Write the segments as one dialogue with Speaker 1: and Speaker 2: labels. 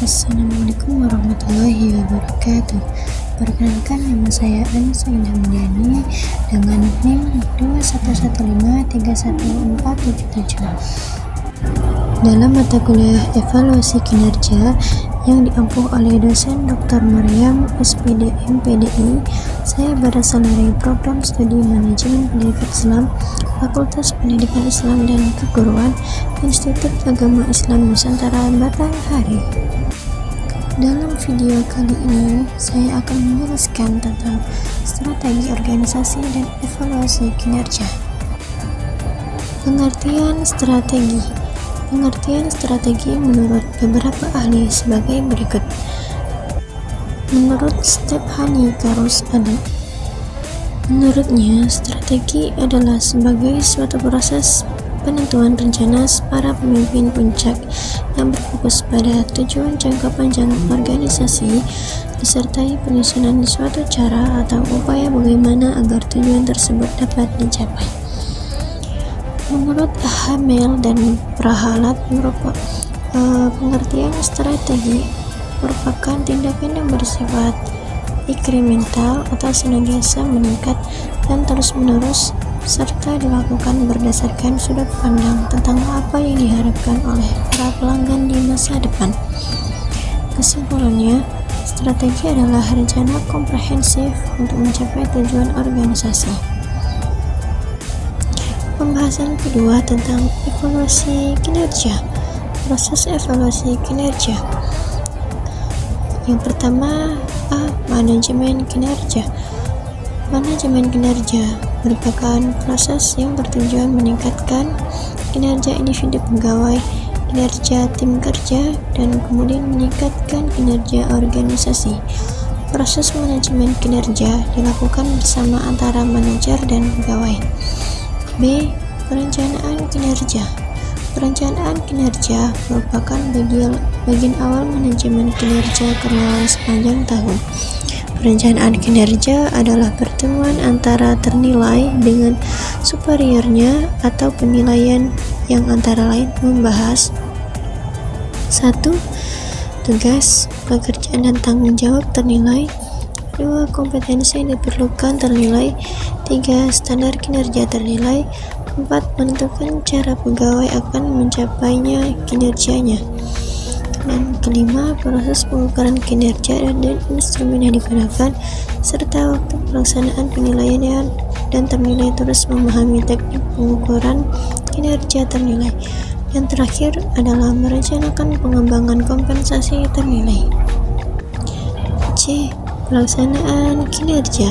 Speaker 1: Assalamualaikum warahmatullahi wabarakatuh. Perkenalkan, nama saya Anissa Indah Mulyani dengan NIM 2115311477. Dalam mata kuliah evaluasi kinerja yang diampu oleh dosen Dr. Maryam SPD MPDI, saya berasal dari program studi manajemen pendidikan Islam, Fakultas Pendidikan Islam dan Keguruan, Institut Agama Islam Nusantara Batanghari. Dalam video kali ini, saya akan menjelaskan tentang strategi organisasi dan evaluasi kinerja. Pengertian strategi menurut beberapa ahli sebagai berikut. Menurut Stephanie Karus-Adi, menurutnya strategi adalah sebagai suatu proses penentuan rencana para pemimpin puncak yang berfokus pada tujuan jangka panjang organisasi, disertai penyusunan suatu cara atau upaya bagaimana agar tujuan tersebut dapat dicapai. Menurut Hamel dan Prahalat, pengertian strategi merupakan tindakan yang bersifat inkremental atau senantiasa meningkat dan terus-menerus, serta dilakukan berdasarkan sudut pandang tentang apa yang diharapkan oleh para pelanggan di masa depan. Kesimpulannya, strategi adalah rencana komprehensif untuk mencapai tujuan organisasi. Pembahasan kedua tentang evaluasi kinerja. Proses evaluasi kinerja. Yang pertama, manajemen kinerja. Manajemen kinerja merupakan proses yang bertujuan meningkatkan kinerja individu pegawai, kinerja tim kerja, dan kemudian meningkatkan kinerja organisasi. Proses manajemen kinerja dilakukan bersama antara manajer dan pegawai. B. Perencanaan kinerja. Perencanaan kinerja merupakan bagian awal manajemen kinerja karyawan sepanjang tahun. Perencanaan kinerja adalah pertemuan antara ternilai dengan superiornya atau penilaian yang antara lain membahas 1. Tugas, pekerjaan dan tanggung jawab ternilai. 2. Kompetensi yang diperlukan ternilai. 3. Standar kinerja ternilai. 4. Menentukan cara pegawai akan mencapainya kinerjanya. Dan kelima, proses pengukuran kinerja dan instrumen yang digunakan, serta waktu pelaksanaan penilaian dan ternilai. Terus memahami teknik pengukuran kinerja ternilai. Yang terakhir adalah merencanakan pengembangan kompensasi ternilai. C. Pelaksanaan kinerja.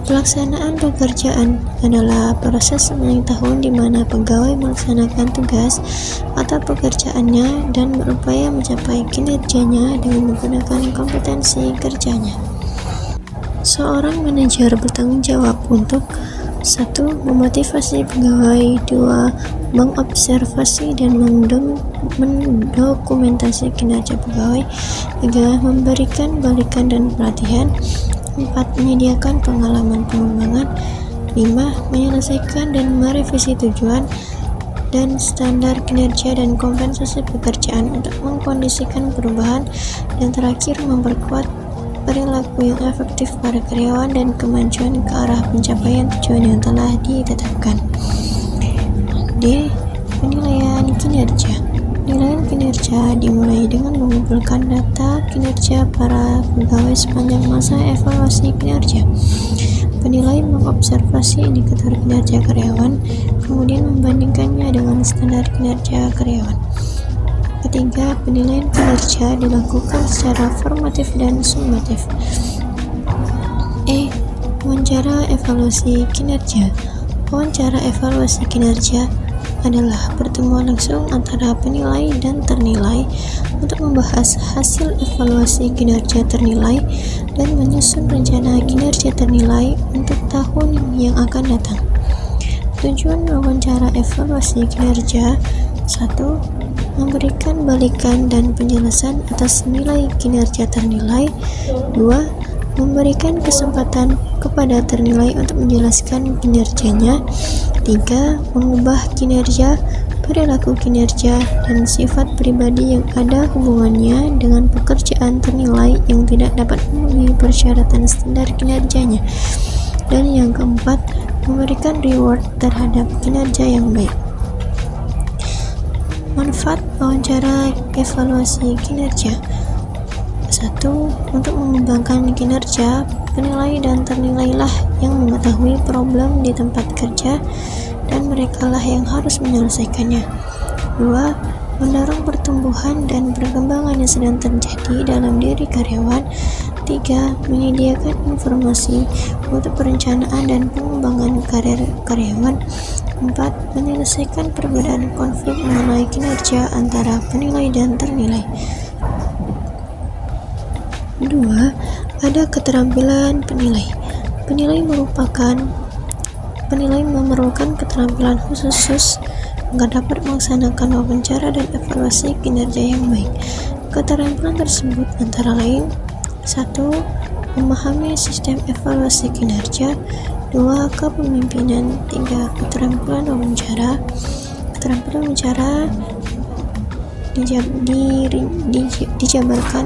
Speaker 1: Pelaksanaan pekerjaan adalah proses sepanjang tahun di mana pegawai melaksanakan tugas atau pekerjaannya dan berupaya mencapai kinerjanya dengan menggunakan kompetensi kerjanya. Seorang manajer bertanggung jawab untuk 1. Memotivasi pegawai. 2. Mengobservasi dan mendokumentasi kinerja pegawai. 3. Memberikan balikan dan pelatihan. 4. Menyediakan pengalaman pengembangan. 5. Menyelesaikan dan merevisi tujuan dan standar kinerja dan kompensasi pekerjaan untuk mengkondisikan perubahan. Dan terakhir, memperkuat perilaku yang efektif pada karyawan dan kemajuan ke arah pencapaian tujuan yang telah ditetapkan. D. Penilaian kinerja. Penilaian kinerja dimulai dengan mengumpulkan data kinerja para pegawai sepanjang masa evaluasi kinerja. Penilai mengobservasi indikator kinerja karyawan, kemudian membandingkannya dengan standar kinerja karyawan. Ketiga, penilaian kinerja dilakukan secara formatif dan sumatif. E. Wawancara evaluasi kinerja. Wawancara evaluasi kinerja adalah pertemuan langsung antara penilai dan ternilai untuk membahas hasil evaluasi kinerja ternilai dan menyusun rencana kinerja ternilai untuk tahun yang akan datang. Tujuan wawancara evaluasi kinerja: 1. Memberikan balikan dan penjelasan atas nilai kinerja ternilai. 2. Memberikan kesempatan kepada ternilai untuk menjelaskan kinerjanya. 3. Mengubah kinerja perilaku kinerja, dan sifat pribadi yang ada hubungannya dengan pekerjaan ternilai yang tidak dapat memenuhi persyaratan standar kinerjanya. Dan yang keempat, memberikan reward terhadap kinerja yang baik. Manfaat wawancara evaluasi kinerja. 1. Untuk mengembangkan kinerja, penilai dan ternilailah yang mengetahui problem di tempat kerja dan merekalah yang harus menyelesaikannya. 2. Mendorong pertumbuhan dan perkembangan yang sedang terjadi dalam diri karyawan. 3. Menyediakan informasi untuk perencanaan dan pengembangan karir karyawan. 4. Menyelesaikan perbedaan konflik mengenai kinerja antara penilai dan ternilai. 2. Ada keterampilan penilai. Penilai memerlukan keterampilan khusus agar dapat melaksanakan wawancara dan evaluasi kinerja yang baik. Keterampilan tersebut antara lain: 1. Memahami sistem evaluasi kinerja. 2. Kepemimpinan. 3. Keterampilan wawancara. Keterampilan wawancara dijabarkan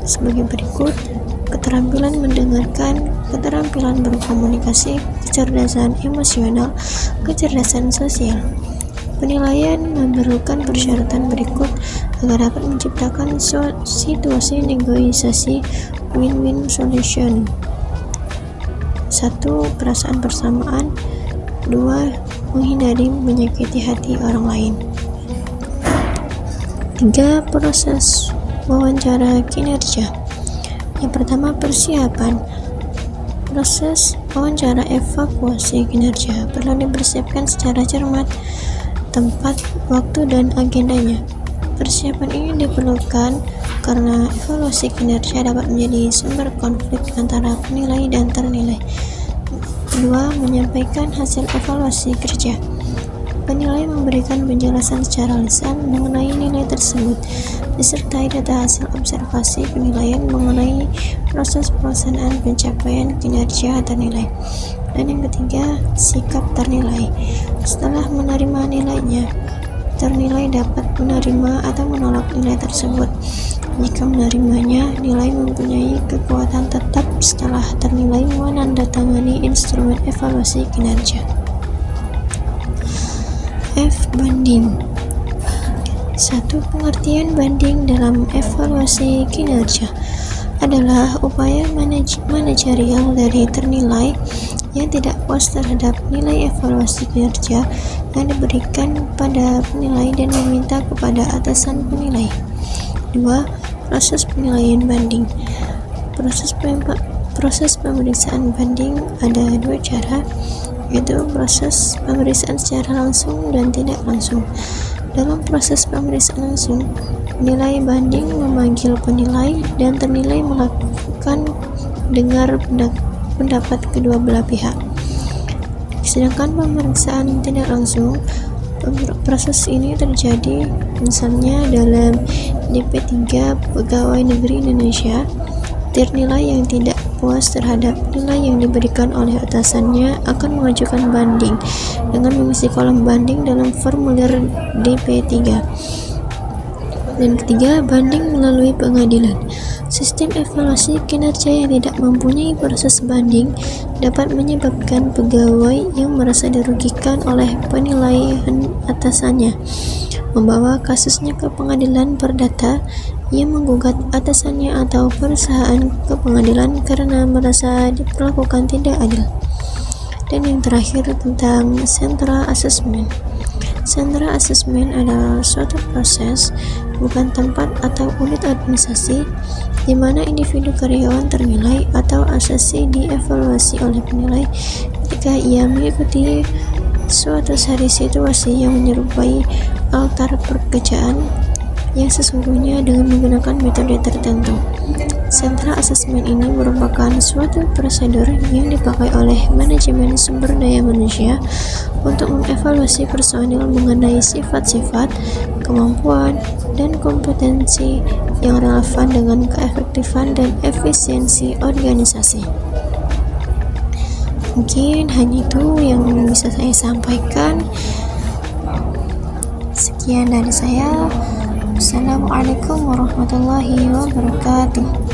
Speaker 1: sebagai berikut: keterampilan mendengarkan, keterampilan berkomunikasi, kecerdasan emosional, kecerdasan sosial. Penilaian memerlukan persyaratan berikut agar dapat menciptakan situasi negosiasi win-win solution. 1. Perasaan persamaan. 2. Menghindari menyakiti hati orang lain. 3. Proses wawancara kinerja. Yang pertama, persiapan. Proses wawancara evaluasi kinerja perlu dipersiapkan secara cermat, tempat, waktu, dan agendanya. Persiapan ini diperlukan karena evaluasi kinerja dapat menjadi sumber konflik antara penilai dan ternilai. 2. Menyampaikan hasil evaluasi kerja. Penilai memberikan penjelasan secara lisan mengenai nilai tersebut, disertai data hasil observasi penilaian mengenai proses pelaksanaan pencapaian kinerja ternilai. Dan yang ketiga, sikap ternilai. Setelah menerima nilainya, ternilai dapat menerima atau menolak nilai tersebut. Jika menerimanya, nilai mempunyai kekuatan tetap setelah ternilai menandatangani instrumen evaluasi kinerja. F. Banding. 1. Pengertian banding dalam evaluasi kinerja adalah upaya manajerial dari ternilai yang tidak puas terhadap nilai evaluasi kinerja yang diberikan pada penilai dan meminta kepada atasan penilai. 2. Proses penilaian banding. Proses pemeriksaan banding ada dua cara, yaitu proses pemeriksaan secara langsung dan tidak langsung. Dalam proses pemeriksaan langsung, penilai banding memanggil penilai dan ternilai melakukan dengar pendapat kedua belah pihak. Sedangkan pemeriksaan tidak langsung, proses ini terjadi misalnya dalam DP3 Pegawai Negeri Indonesia. Ternilai yang tidak puas terhadap nilai yang diberikan oleh atasannya akan mengajukan banding dengan mengisi kolom banding dalam formulir DP3. Dan ketiga, banding melalui pengadilan. Sistem evaluasi kinerja yang tidak mempunyai proses banding dapat menyebabkan pegawai yang merasa dirugikan oleh penilaian atasannya membawa kasusnya ke pengadilan perdata. Ia menggugat atasannya atau perusahaan ke pengadilan karena merasa diperlakukan tidak adil. Dan yang terakhir tentang Central Assessment. Central Assessment adalah suatu proses, bukan tempat atau unit administrasi, di mana individu karyawan ternilai atau asesi dievaluasi oleh penilai ketika ia mengikuti suatu seri situasi yang menyerupai altar pekerjaan yang sesungguhnya dengan menggunakan metode tertentu. Central Assessment ini merupakan suatu prosedur yang dipakai oleh manajemen sumber daya manusia untuk mengevaluasi personil mengenai sifat-sifat, kemampuan, dan kompetensi yang relevan dengan keefektifan dan efisiensi organisasi. Mungkin hanya itu yang bisa saya sampaikan. Sekian dari saya. Assalamualaikum warahmatullahi wabarakatuh.